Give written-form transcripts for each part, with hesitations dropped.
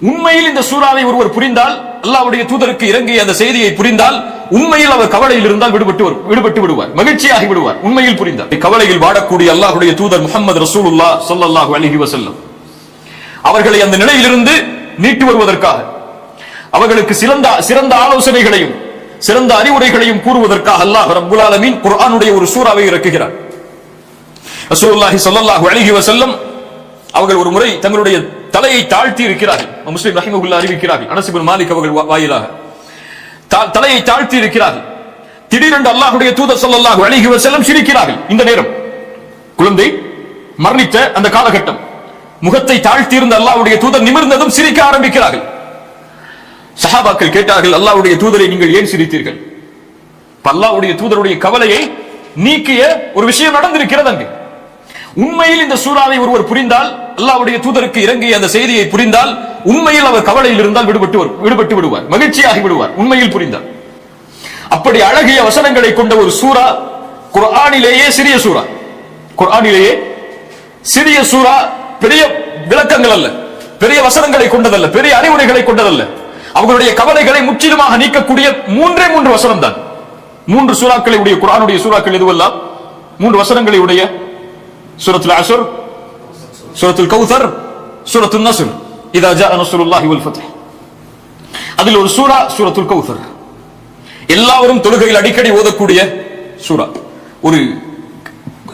உண்மையில் இந்த சூறாவை ஒருவர் புரிந்தால், அல்லாஹ்வுடைய தூதருக்கு இறங்கிய அந்த செய்தியை புரிந்தால், உண்மையில் அவர் கவலையில் இருந்தால் விடுபட்டு விடுவார், மகிழ்ச்சியாகி விடுவார். உண்மையில் புரிந்தார். கவலையில் வாடக்கூடிய அல்லாஹ்வுடைய தூதர் முஹம்மது ரசூலுல்லாஹ் ஸல்லல்லாஹு அலைஹி வஸல்லம் அவர்களை அந்த நிலையிலிருந்து மீட்டு வருவதற்காக, அவர்களுக்கு சிறந்த ஆலோசனைகளையும் சிறந்த அறிவுரைகளையும் கூறுவதற்காக அல்லாஹ் ரப்பல் ஆலமீன் குர்ஆனுடைய ஒரு சூறாவை இறக்குகிறார். ரசூலுல்லாஹி ஸல்லல்லாஹு அலைஹி வஸல்லம் அவர்கள் ஒரு முறை தங்களுடைய தலையை தாழ்த்தி இருக்கிறார்கள். முஸ்லிம் ரஹிமஹுல்லாஹ் அறிவிக்கிறார்கள், அனஸ் இப்னு மாலிக் அவர்கள் வாயிலாக தலையை தாழ்த்தி இருக்கிறார்கள். திடீரென்று அல்லாஹ்வுடைய தூதர் ஸல்லல்லாஹு அலைஹி வஸல்லம் சிரிக்கிறார்கள். இந்த நேரம் குழந்தை மரணித்த அந்த காலகட்டம், முகத்தை தாழ்த்தி இருந்த அல்லாஹ்வுடைய தூதர் நிமிர்ந்ததும் சிரிக்க ஆரம்பிக்கிறார்கள். சஹாபாக்கள் கேட்டார்கள், அல்லாஹ்வுடைய தூதரை நீங்கள் ஏன் சிரித்தீர்கள்? அல்லாஹ்வுடைய தூதருடைய கவலையை நீக்கிய ஒரு விஷயம் நடந்திருக்கிறது அங்கு. உண்மையில் இந்த சூறாவை ஒருவர் புரிந்தால், அல்லாஹ்வுடைய தூதருக்கு இறங்கிய அந்த செய்தியை புரிந்தால், உண்மையில் அவர் கவலையில் இருந்தால் விடுபட்டு விடுவார், மகிழ்ச்சியாகி விடுவார். உண்மையில் புரிந்தார். அப்படி அழகிய வசனங்களை கொண்ட ஒரு சூரா, குர்ஆனிலேயே சிறிய சூரா, குர்ஆனிலேயே சிறிய சூரா, பெரிய விளக்கங்கள் அல்ல, பெரிய வசனங்களை கொண்டதல்ல, பெரிய அறிவுரைகளை கொண்டதல்ல. அவர்களுடைய கவலைகளை முற்றிலுமாக நீக்கக்கூடிய மூன்று வசனம் தான். 3 சூறாக்களை உடைய குர்ஆனுடைய சூறாக்கள் எதுவெல்லாம்? 3 வசனங்களை உடைய சூரத்துல் அஸ்ர், சூரத்துல் கௌசர், சூரத்துன் நஸ்ர், இதா ஜாஅ நஸ்ருல்லாஹி வல் ஃபத்ஹ். அதில் ஒரு சூரா சூரத்துல் கௌசர், எல்லாரும் தொழுகையில் அடிக்கடி ஓதக்கூடிய சூரா. ஒரு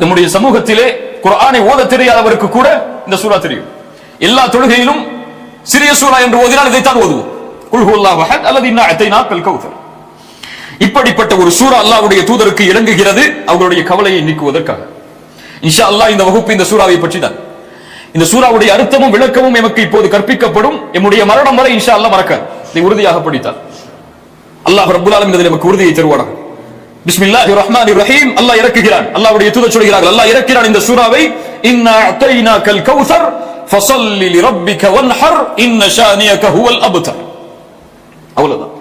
நம்முடைய சமூகத்திலே குர்ஆனை ஓத தெரியாதவருக்கு கூட இந்த சூரா தெரியும். எல்லா தொழுகையிலும் சிறிய சூரா என்று ஓதினால் இதைத்தான் ஓதுவோம், குல் ஹுவல்லாஹு அஹத் அல்லது இன்னா அத்தைனாக்கல் கௌசர். இப்படிப்பட்ட ஒரு சூரா அல்லாஹ்வுடைய தூதருக்கு இறங்குகிறது, அவர்களுடைய கவலையை நீக்குவதற்காக. இன்ஷா அல்லாஹ் இந்த வகுப்பு இந்த சூறாவை பற்றி தான். இந்த சூறாவுடைய அர்த்தமும் விளக்கமும் எமக்கு இப்போது கற்பிக்கப்படும். எம்முடைய மரணம் வரை இன்ஷா அல்லாஹ் மறக்காது. இதை உறுதியாக படித்தார் அல்லாஹ் ரப்பல் ஆலமீன் இதில் நமக்கு உறுதியை தருவானாக. பிஸ்மில்லாஹிர் ரஹ்மானிர் ரஹீம். அல்லாஹ் இறக்குகிறான், அல்லாஹ்வுடைய தூதர் சொல்கிறார்கள், அல்லாஹ் இறக்கிறான் இந்த சூறாவை, இன்னா அத்தைனாக்கல் கௌசர் ஃபஸல்லி லிரப்பிக வன்ஹர் இன்ன ஷானியக ஹுவல் அப்தர். அவ்வளவுதான்.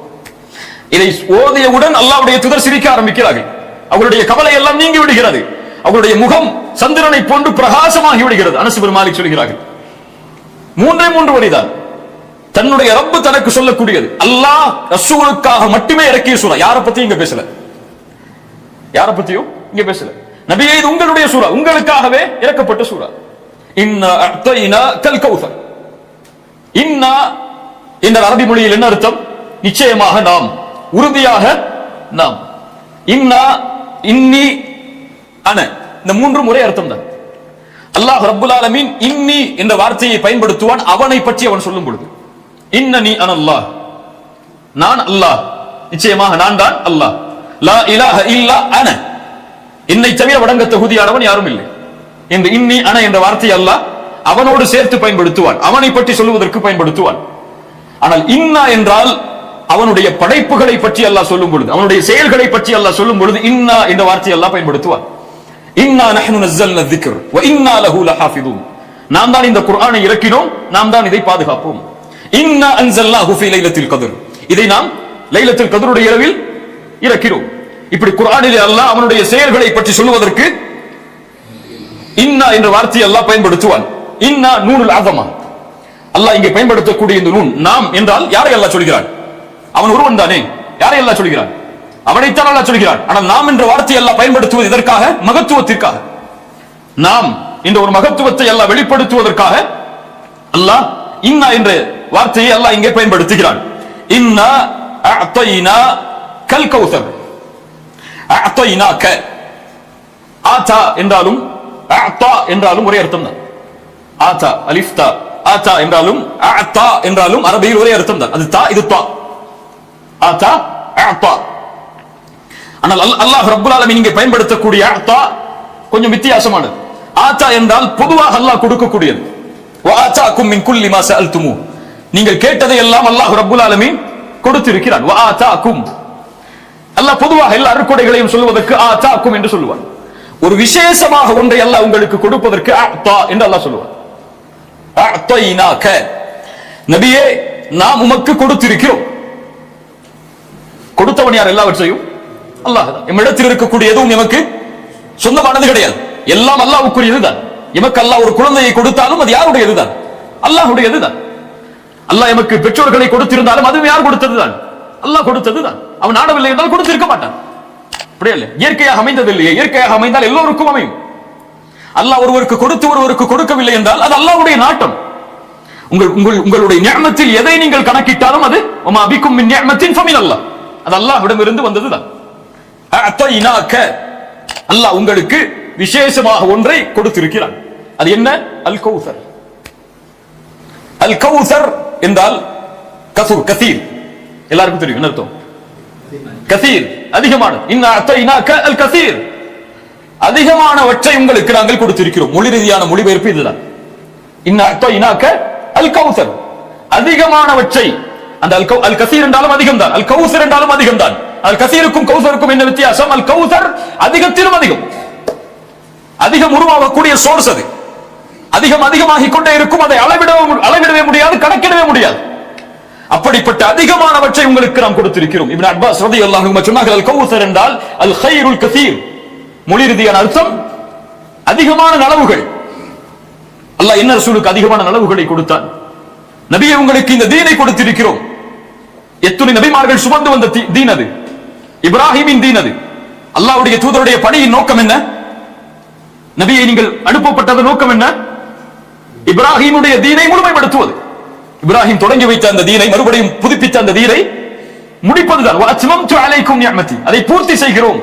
இதை ஓதியவுடன் அல்லாஹ்வுடைய தூதர் சிரிக்க ஆரம்பிக்கிறார்கள். அவருடைய கவலை எல்லாம் நீங்கி விடுகிறது. அவருடைய முகம் சந்திரனை போன்று பிரகாசமாகி விடுகிறது. அனஸ் இப்னு மாலிக் சொல்கிறார்கள், 3 வரிதான் தன்னுடைய ரப்பு தனக்கு சொல்லக்கூடியது. அல்லாஹ் ரசூலுக்காக மட்டுமே இறக்கிய சூரா. யாரை பத்தியும் இங்க பேசல, யாரை பத்தியும் இங்க பேசல. நபியே, இது உங்களுடைய சூரா, உங்களுக்காகவே இறக்கப்பட்ட சூரா. இன்னா அத்தைனாக்கல் கௌசர். இன்னா என்ற அரபி மொழியில் என்ன அர்த்தம்? நிச்சயமாக நாம், உறுதியாக நாம். இன்னா, இன்னி, அன, இந்த 3 முறை அர்த்தம் தான். அல்லாஹ் ரப்பல் ஆலமீன் இன்னி என்ற வார்த்தையை பயன்படுத்துவான் அவனை பற்றி அவன் சொல்லும் பொழுது. இன்னனி அனல்லாஹ், நான் அல்லாஹ், நிச்சயமாக நான் தான் அல்லாஹ். லா இலாஹ இல்லா அன, என்னை தவிர வணங்க தகுதியானவன் யாரும் இல்லை என்று இன்னி அன என்ற வார்த்தை அல்லாஹ் அவனோடு சேர்த்து பயன்படுத்துவான், அவனை பற்றி சொல்லுவதற்கு பயன்படுத்துவான். ஆனால் இன்னா என்றால் அவனுடைய படைப்புகளை பற்றி அல்லாஹ் சொல்லும் பொழுது, அவனுடைய செயல்களை பற்றி அல்லாஹ் சொல்லும் பொழுது இன்னா என்ற வார்த்தையை அல்லாஹ் பயன்படுத்துவான். இன்னா நஹ்னு நஸ்ஸல்னா ذிக்ர் வ இன்னா லஹு லஹாஃபிதூன். நாம் தான் இந்த குர்ஆனை இறக்கினோம், நாம் தான் இதை பாதுகாப்போம். இன்னா அன்ஸல்னாஹு ஃபீ லைலத்தில் கத்ர், இதை நாம் லைலத்துல் கத்ருடைய இரவில் இறக்கினோம். இப்படி குர்ஆனிலே அல்லாஹ் அவனுடைய செயல்களை பற்றி சொல்வதற்கு இன்னா என்ற வார்த்தையை அல்லாஹ் பயன்படுத்துவான். இன்னா நூனுல் அஸமா. அல்லாஹ் இங்கே பயன்படுத்தக்கூடிய இந்த நூன், நாம் என்றால் யாரை அல்லாஹ் சொல்கிறான்? அவன் ஒருவன் தானே, யாரை அல்லாஹ் சொல்கிறான்? அவனைத்தான் அல்லாஹ் சொல்கிறான். ஆனால் நாம் என்ற வார்த்தையை அல்லாஹ் பயன்படுத்துவது எதற்காக? மகத்துவத்திற்காக. நாம் என்ற ஒரு மகத்துவத்தை அல்லாஹ் வெளிப்படுத்துவதற்காக அல்லாஹ் இன்னா என்ற வார்த்தையை அல்லாஹ் இங்கே பயன்படுத்துகிறான். இன்னா அஅதைனா கல் கௌசர். அஅதைனாக, ஆதா என்றாலும் அஅதா என்றாலும் ஒரே அர்த்தம் தான். ஆதா அலிஃப் தா, ஆதா என்றாலும் அஅதா என்றாலும் அரபியில் ஒரே அர்த்தம் தான். அது தா, இது தா. ஆதா அஅதா. ஆனால் அல்லாஹ் ரப்பல் ஆலமீன் இங்கே பயன்படுத்தக்கூடிய அஅதா கொஞ்சம் வித்தியாசமானது. ஆதா என்றால் பொதுவாக அல்லாஹ் கொடுக்கக்கூடியது. வ ஆதாக்கும் மின் குல்லி மா சஅல்துமு, நீங்கள் கேட்டதை எல்லாம் அல்லாஹ் ரப்பல் ஆலமீன் கொடுத்திருக்கிறான். வ ஆதாக்கும், அல்லாஹ் பொதுவாக எல்லா அருட்கொடைகளையும் சொல்வதற்கு ஆதாக்கும் என்று சொல்லுவான். ஒரு விசேஷமாக ஒன்றை அல்லாஹ் உங்களுக்கு கொடுப்பதற்கு அஅதா என்று அல்லாஹ் சொல்லுவான். அஅதைனாக, நபியே நாம் உமக்கு கொடுத்திருக்கிறோம். கொடுத்தவன் யார்? எல்லாவற்றையும் அல்லாஹ் தான். நம்மிடத்தில் இருக்கக்கூடிய எதுவும் எமக்கு சொந்தமானது கிடையாது, எல்லாம் அல்லாஹ்வுக்குரியதுதான். எமக்கு அல்லாஹ் ஒரு குழந்தையை கொடுத்தாலும் அது யாருடையதுதான்? அல்லாஹ்வுடையதுதான். அல்லாஹ் எமக்கு பெற்றோர்களை கொடுத்திருந்தாலும் அதுவும் யார் கொடுத்ததுதான்? அல்லாஹ் கொடுத்ததுதான். அவன் நாடவில்லை என்றால் கொடுத்திருக்க மாட்டான். அப்படியே இல்லை, இயற்கையாக அமைந்ததில்லையே. இயற்கையாக அமைந்தால் எல்லோருக்கும் அமையும். அல்லாஹ் ஒருவருக்கு கொடுத்து ஒருவருக்கு கொடுக்கவில்லை என்றால் அது அல்லாஹ்வுடைய நாட்டம். உங்களுடைய நிஅமத்தில் எதை நீங்கள் கணக்கிட்டாலும் அது வமா பிக்கும் மின் நிஅமத்தின் ஃபமின் அல்லாஹ், அது அல்லாஹ்விடமிருந்து வந்ததுதான். அஅதைனாக, அல்லாஹ் உங்களுக்கு விசேஷமாக ஒன்றை கொடுத்திருக்கிறான். அது என்ன? அல் கௌசர். அல் கௌசர் என்றால் கசூர், கசீர், எல்லாருக்கும் தெரியும் என்ன அர்த்தம்? கசீர், அதிகமான. இன்னா அதைனாக அல் கசீர், அதிகமானவற்றை உங்களுக்கு நாங்கள் கொடுத்திருக்கிறோம். மொழி ரீதியான மொழிபெயர்ப்பு இதுதான். இன்னா அதைனாக அல் கௌசர், அதிகமானவற்றை. அந்த அல் கசீர் என்றாலும் அதிகம்தான், அல் கௌசர் என்றாலும் அதிகம்தான். அல் கசீருக்கும் கௌசருக்கும் என்ன வித்தியாசம்? அல் கௌசர் அதிகத்திலும் அதிகம், அதிகம் உருவாகக்கூடிய சோர்ஸ். அது அதிகம் அதிகமாகிக் கொண்டே இருக்கும். அதை அளவிடவே முடியாது, கணக்கிடவே முடியாது. அப்படிப்பட்ட அதிகமானவற்றை உங்களுக்கு நாம் கொடுத்திருக்கிறோம். இப்னு அப்பாஸ் ரலியல்லாஹு அன்ஹு சொன்னார்கள், அல் கௌசர் என்றால் அல் கைருல் கசீர். மொழி ரீதியான அர்த்தம் அதிகமான நலவுகள். அல்லாஹ் என்ன ரசூலுக்கு அதிகமான நலவுகளை கொடுத்தான்? நபியே, உங்களுக்கு இந்த தீனை கொடுத்திருக்கிறோம். எத்துணை நபிமார்கள் சுமந்து வந்த தீன் அது, இப்ராஹிமின் தீன் அது. அல்லாஹ்வுடைய தூதருடைய பணியின் நோக்கம் என்ன? நபியை நீங்கள் அனுப்பப்பட்டது நோக்கம் என்ன? இப்ராஹிமுடைய தீனை முழுமைப்படுத்துவது. இப்ராஹிம் தொடங்கி வைத்த அந்த தீனை மறுபடியும் புதுப்பித்த அந்த தீனை முடிப்பதுதான். வஅத்மம்து அலைக்கும் நிஅமதி, அதை பூர்த்தி செய்கிறோம்.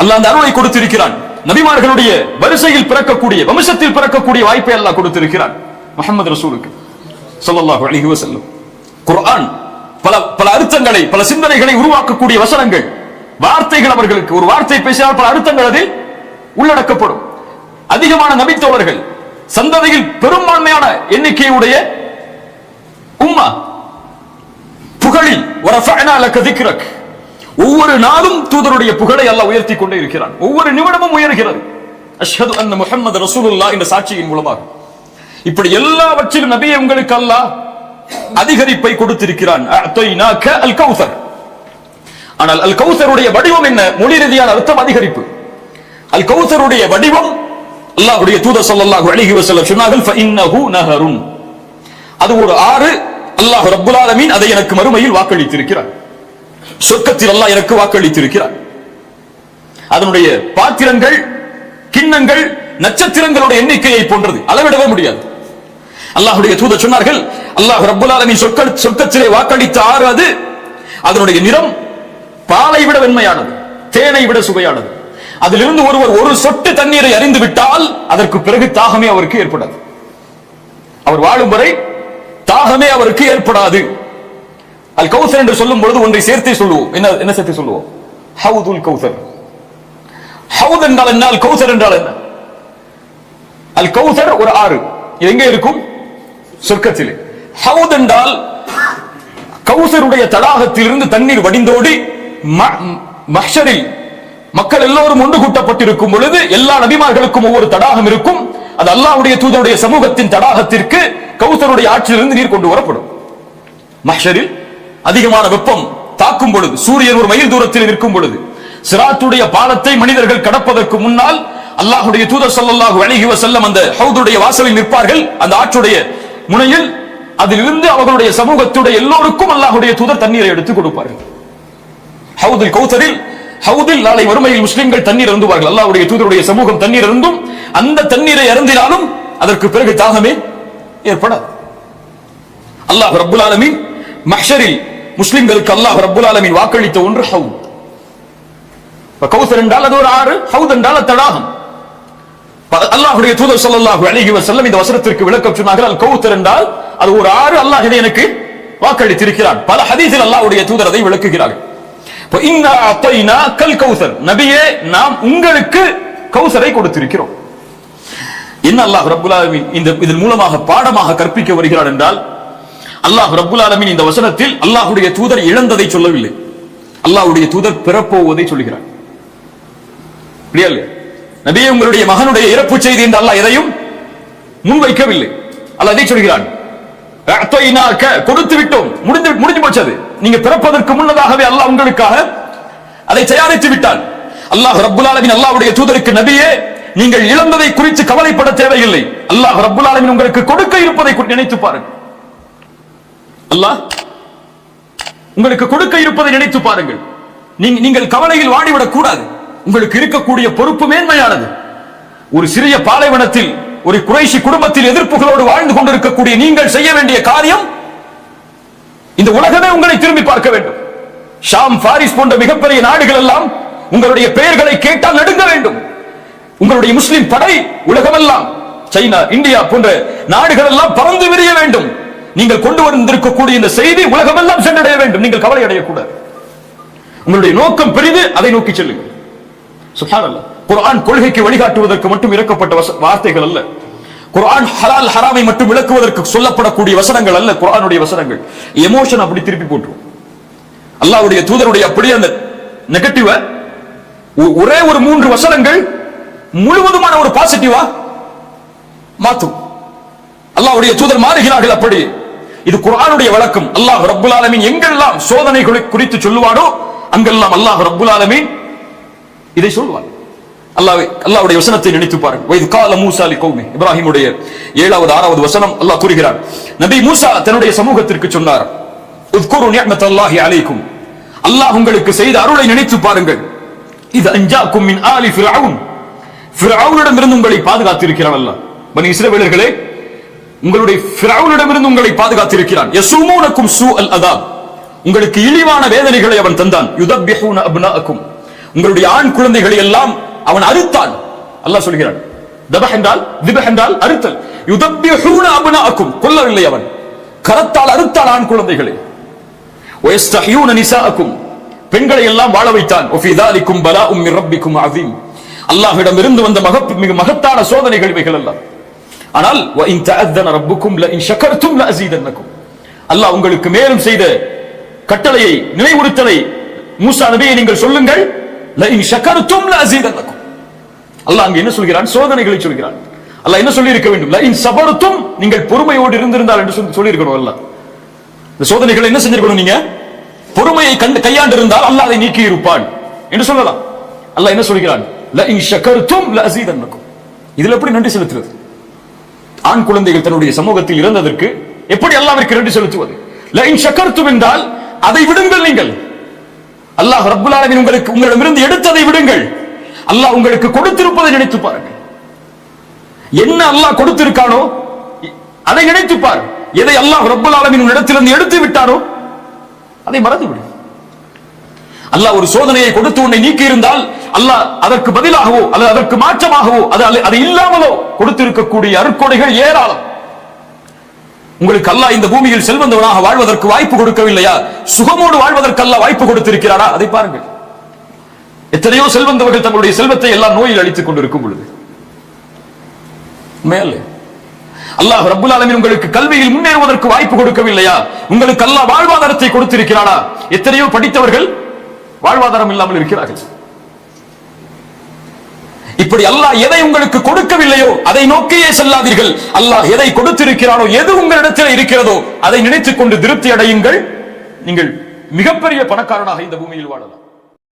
அல்லாஹ் அந்த அருளை கொடுத்திருக்கிறான். நபிமார்களுடைய வரிசையில் பிறக்கக்கூடிய, வம்சத்தில் பிறக்கக்கூடிய வாய்ப்பை அல்லாஹ் கொடுத்திருக்கிறான் முஹம்மது ரசூலுக்கு ஸல்லல்லாஹு அலைஹி வஸல்லம். குர்ஆன் பல அர்த்தங்களை, பல சிந்தனைகளை உருவாக்கக்கூடிய வசனங்கள், வார்த்தைகள். அவர்களுக்கு ஒரு வார்த்தை பேசினால் பல அர்த்தங்கள் அதில் உள்ளடக்கப்படும். அதிகமான நபித்தோழர்கள், சந்ததியில் பெரும்பான்மையான எண்ணிக்கையுடைய உம்மா, புகழில் வரஃபஅனா லக திக்ரக், ஒவ்வொரு நாளும் தூதருடைய புகழை அல்லாஹ் உயர்த்தி கொண்டே இருக்கிறான். ஒவ்வொரு நிமிடமும் உயர்கிறது. அஷ்ஹது அன்ன முஹம்மது ரசூலுல்லாஹ் என்ற சாட்சியின் மூலமாக. இப்படி எல்லாவற்றிலும் நபியே உங்களுக்கு அல்லாஹ் அதிகரிப்பை கொடுத்திருக்கிறான். அஅதைனாக அல் கௌசர். ஆனால் அல் கௌசருடைய வடிவம் என்ன? மொழி ரீதியான அர்த்தம் அதிகரிப்பு. அல் கௌசருடைய வடிவம், அல்லாஹ்வுடைய தூதர் ஸல்லல்லாஹு அலைஹி வஸல்லம் சொன்னார்கள், ஃபஇன்னஹு நஹருன், அது ஒரு ஆறு. அல்லாஹ் ரப்புல் ஆலமீன் அதை எனக்கு மறுமையில் வாக்களித்திருக்கிறார். சொர்க்கத்தில் அல்லாஹ் எனக்கு வாக்களித்திருக்கிறார். அதனுடைய பாத்திரங்கள், கிண்ணங்கள் நட்சத்திரங்களுடைய எண்ணிக்கையை போன்றது, அளவிடவே முடியாது. அல்லாஹ்வுடைய தூதர் சொன்னார்கள், அல்லாஹ் ரப்புல் ஆலமீன் சொர்க்கத்திலே வாக்களித்த ஆறு அது. அதனுடைய நிறம் பாலை விட வெண்மையானது, தேனை விட சுவையானது. அதிலிருந்து ஒருவர் ஒரு சொட்டு தண்ணீரை அறிந்து விட்டால் அதற்கு பிறகு தாகமே அவருக்கு ஏற்படாது. அவர் வாழும் வரை தாகமே அவருக்கு ஏற்படாது. அல் கௌசர் என்று சொல்லும் பொழுது ஒன்றை சேர்த்தே சொல்லுவோம். என்ன சேர்த்து சொல்லுவோம்? ஹவுதுல் கௌசர். ஹவுத் என்றால் என்ன? அல் கௌசர் என்றால் என்ன? அல் கௌசர் ஒரு ஆறு. இது எங்கே இருக்கும்? சொர்க்கத்திலே. ஹவுத் என்றால் கௌசருடைய தடாகத்திலிருந்து தண்ணீர் வடிந்தோடி மஹ்ஷரில் மக்கள் எல்லோரும் ஒன்று கூட்டப்பட்டிருக்கும் பொழுது எல்லா நபிமார்களுக்கும் ஒவ்வொரு தடாகம் இருக்கும். அது அல்லாஹ்வுடைய தூதருடைய சமூகத்தின் தடாகத்திற்கு கௌசருடைய ஆற்றிலிருந்து நீர் கொண்டு வரப்படும். மஹ்ஷரில் அதிகமான வெப்பம் தாக்கும் பொழுது, சூரியன் ஒரு மைல் தூரத்தில் இருக்கும் பொழுது, சிராத்துடைய பாலத்தை மனிதர்கள் கடப்பதற்கு முன்னால் அல்லாஹ்வுடைய தூதர் ஸல்லல்லாஹு அலைஹி வஸல்லம் அந்த ஹவுதுடைய வாசலில் நிற்பார்கள். அந்த ஆற்றுடைய முனையில் அதிலிருந்து அவர்களுடைய சமூகத்துடைய எல்லோருக்கும் அல்லாஹ்வுடைய தூதர் தண்ணீரை எடுத்து கொடுப்பார்கள். ஹவுதுல் கௌசரில், ஹவுதில் நாளை வறுமையில் முஸ்லிம்கள் தண்ணீர் அருந்துவார்கள். அல்லாஹ்வுடைய தூதருடைய சமூகம் தண்ணீர் அருந்தும். அந்த தண்ணீரை அருந்தினாலும் அதற்கு பிறகு தாகமே ஏற்படாது. அல்லாஹ் ரப்புல் ஆலமீன் மஹ்ஷரில் முஸ்லிம்களுக்கு அல்லாஹ் ரப்புல் ஆலமீன் வாக்களித்த ஒன்று ஹவுத். கௌசர் என்றால் அது ஒரு ஆறு, ஹவுத் என்றால் தடாகம். அல்லாஹ்வுடைய தூதர் ஸல்லல்லாஹு அலைஹி வஸல்லம் இந்த வசனத்திற்கு விளக்கம் சொன்னார்கள். அல் கௌசர் என்றால் அது ஒரு ஆறு, அல்லாஹ் இதை எனக்கு வாக்களித்திருக்கிறான். பல ஹதீஸில் அல்லாஹ்வுடைய தூதர் அதை விளக்குகிறார்கள். இன்னா அதைனாக்கல் கௌசர், நபியே நாம் உங்களுக்கு கௌசரை கொடுத்திருக்கிறோம். என்ன அல்லாஹ் ரப்புல் ஆலமீன் இதன் மூலமாக பாடமாக கற்பிக்க வருகிறார் என்றால், அல்லாஹ் ரப்புல் ஆலமீன் இந்த வசனத்தில் அல்லாஹ்வுடைய தூதர் இழந்ததை சொல்லவில்லை, அல்லாஹ்வுடைய தூதர் பிறப்போவதை சொல்கிறார். நபியே உங்களுடைய மகனுடைய இறப்பு செய்தி என்று அல்லாஹ் எதையும் முன்வைக்கவில்லை. அல்லாஹ் அதை சொல்கிறான், கொடுத்து விட்டோம், முடிஞ்சு போச்சது. நீங்க பிறப்பதற்கு முன்னதாகவே அல்லாஹ் உங்களுக்காக அதை தயாரித்து விட்டான். அல்லாஹ் ரப்புல் ஆலமீன் அல்லாஹ்வுடைய தூதருக்கு, நபியே நீங்கள் இழந்ததை குறித்து கவலைப்பட தேவையில்லை, அல்லாஹ் ரப்புல் ஆலமீன் உங்களுக்கு கொடுக்க இருப்பதை நினைத்து பாருங்கள். அல்லாஹ் உங்களுக்கு கொடுக்க இருப்பதை நினைத்து பாருங்கள். நீங்கள் கவலையில் வாடிவிடக் கூடாது. உங்களுக்கு இருக்கக்கூடிய பொறுப்பு மேன்மையானது. ஒரு சிறிய பாலைவனத்தில் ஒரு குறைஷி குடும்பத்தில் எதிர்ப்புகளோடு வாழ்ந்து கொண்டிருக்கக்கூடிய நீங்கள் செய்ய வேண்டிய காரியம், இந்த உலகமே உங்களை திரும்பி பார்க்க வேண்டும். ஷாம், பாரிஸ் போன்ற மிகப்பெரிய நாடுகள் எல்லாம் உங்களுடைய பெயர்களை கேட்டால் நடுங்க வேண்டும். உங்களுடைய முஸ்லிம் படை உலகமெல்லாம், சைனா, இந்தியா போன்ற நாடுகள் எல்லாம் பறந்து விரிய வேண்டும். நீங்கள் கொண்டு வந்திருக்கக்கூடிய இந்த செய்தி உலகமெல்லாம் சென்றடைய வேண்டும். நீங்கள் கவலை அடையக்கூடாது. உங்களுடைய நோக்கம் பெரிது, அதை நோக்கி செல்லுங்கள். சுப்ஹானல்லாஹ். குர்ஆன் கொள்கைக்கு வழிகாட்டுவதற்கு மட்டும் இறக்கப்பட்ட வார்த்தைகள் அல்ல. குர்ஆன் ஹலால் ஹராமை மட்டும் விளக்குவதற்கு சொல்லப்படக்கூடிய வசனங்கள் அல்ல. குர்ஆனுடைய வசனங்கள் எமோஷன் அப்படி திருப்பி போட்டுரும். அல்லாஹ்வுடைய தூதருடைய அப்படியே அந்த நெகட்டிவ ஒரே ஒரு 3 வசனங்கள் முழுவதுமான ஒரு பாசிட்டிவா மாற்றும். அல்லாஹ்வுடைய தூதர் மாறுகிறார்கள். அப்படி இது குர்ஆனுடைய வழக்கம். அல்லாஹ் ரப்புல் ஆலமீன் எங்கெல்லாம் சோதனைகளை குறித்து சொல்லுவானோ அங்கெல்லாம் அல்லாஹ் ரப்புல் ஆலமீன் இதை சொல்வார். அல்லாஹ்வுடைய வசனத்தை நினைத்து பாருங்கள். வைத் கால மூசா லிகௌமி, இப்ராஹிமுடைய 7வது 6வது வசனம் அல்லாஹ் கூறுகிறார். நபி மூசா தன்னுடைய சமூகத்திற்கு சொன்னார், உஸ்குரு நிஅமத்தல்லாஹி அலைக்கும், அல்லாஹ் உங்களுக்கு செய்த அருளை நினைத்து பாருங்கள். இது அன்ஜாக்கும் மின் ஆலி ஃபிர்அவுன், ஃபிர்அவுனிடமிருந்து உங்களை பாதுகாத்திருக்கிறான் அல்லாஹ். பனி இஸ்ரவேலர்களே, உங்களுடைய ஃபிர்அவுனிடமிருந்து உங்களை பாதுகாத்திருக்கிறான். யஸூமுனக்கும் ஸூஅல் அதாப், உங்களுக்கு இழிவான வேதனைகளை அவன் தந்தான். யுதப்பிஹூன அப்னாஅக்கும், உங்களுடைய ஆண் குழந்தைகளை எல்லாம் அவன் அறுத்தான். அல்லாஹ் சொல்கிறான். தபஹ் என்றால் அறுத்தல். யுதப்பிஹூன அப்னாஅக்கும், கொல்லவில்லை, அவன் கரத்தால் அறுத்தான் ஆண் குழந்தைகளை. வயஸ்தஹியூன நிசாஅக்கும், பெண்களை எல்லாம் வாழ வைத்தான். வஃபீ ذلكم பலாஉ மின் ரப்பிக்கும் அஸீம், அல்லாஹ்விடம் இருந்து வந்த மிக மகத்தான சோதனைகள் இவைகள் எல்லாம். ஆனால் وإن تأذن ربكم لئن شكرتم لأزيدنكم, அல்லாஹ் உங்களுக்கு மேலும் செய்த கட்டளையை, நினைவுறுத்தலை மூசா நபியை நீங்கள் சொல்லுங்கள். لئن شكرتم لأزيدنكم, அல்லாஹ் அங்க என்ன சொல்கிறான்? சோதனைகளை சொல்கிறான். அல்லாஹ் என்ன சொல்லி இருக்க வேண்டும்? لئن صبرتم, நீங்கள் பொறுமையோடு இருந்திருந்தால் என்று சொல்லி இருக்கணும். அல்லாஹ் இந்த சோதனைகளை என்ன செஞ்சிருக்கணும்? நீங்க பொறுமையை கையாண்டு இருந்தால் அல்லாஹ் அதை நீக்கி இருப்பான் என்று சொல்லலாம். அல்லாஹ் என்ன சொல்கிறான்? لئن شكرتم لأزيدنكم. இதுல எப்படி நன்றி செலுத்துவது? ஆண் குழந்தைகள் தன்னுடைய சமூகத்தில் இறந்ததற்கு எப்படி அல்லாஹ்விற்கு நன்றி செலுத்துவது? لئن شكرتم என்றால் அதை விடுங்கள். நீங்கள் அல்லாஹ் ரப்புல் ஆலமீன் உங்களிடமிருந்து எடுத்ததை விடுங்கள். அல்லாஹ் உங்களுக்கு கொடுத்திருப்பதை நினைத்து பாருங்கள். என்ன அல்லாஹ் கொடுத்திருக்கானோ அதை நினைத்து பார். எதை அல்லாஹ் ரப்புல் ஆலமீன் உன்னிடத்திலிருந்து எடுத்து விட்டானோ அதை மறந்து விடு. அல்லாஹ் ஒரு சோதனையை கொடுத்து உன்னை நீக்கி இருந்தால் அல்லாஹ் அதற்கு பதிலாகவோ அல்லது அதற்கு மாற்றமாகவோ அது இல்லாமலோ கொடுத்திருக்கக்கூடிய அருட்கொடைகள் ஏராளம். உங்களுக்கு அல்லாஹ் இந்த பூமியில் செல்வந்தவனாக வாழ்வதற்கு வாய்ப்பு கொடுக்கவில்லையா? சுகமோடு வாழ்வதற்கு அல்லாஹ் வாய்ப்பு கொடுத்திருக்கிறாரா? அதை பாருங்கள். எத்தனையோ செல்வந்தவர்கள் தங்களுடைய செல்வத்தை எல்லாம் நோயில் அழித்துக் கொண்டிருக்கும் பொழுது மேலே அல்லாஹ் ரப்புல் ஆலமீன் உங்களுக்கு கல்வியில் முன்னேறுவதற்கு வாய்ப்பு கொடுக்கவில்லையா? உங்களுக்கு அல்லாஹ் வாழ்வாதாரத்தை கொடுத்திருக்கிறானா? எத்தனையோ படித்தவர்கள் வாழ்வாதாரம் இல்லாமல் இருக்கிறார்கள். இப்படி அல்லாஹ் எதை உங்களுக்கு கொடுக்கவில்லையோ அதை நோக்கியே செல்லாதீர்கள். அல்லாஹ் எதை கொடுத்திருக்கிறானோ, எது உங்களிடத்தில் இருக்கிறதோ அதை நினைத்துக் கொண்டு திருப்தி அடையுங்கள். நீங்கள் மிகப்பெரிய பணக்காரனாக இந்த பூமியில் வாழலாம்.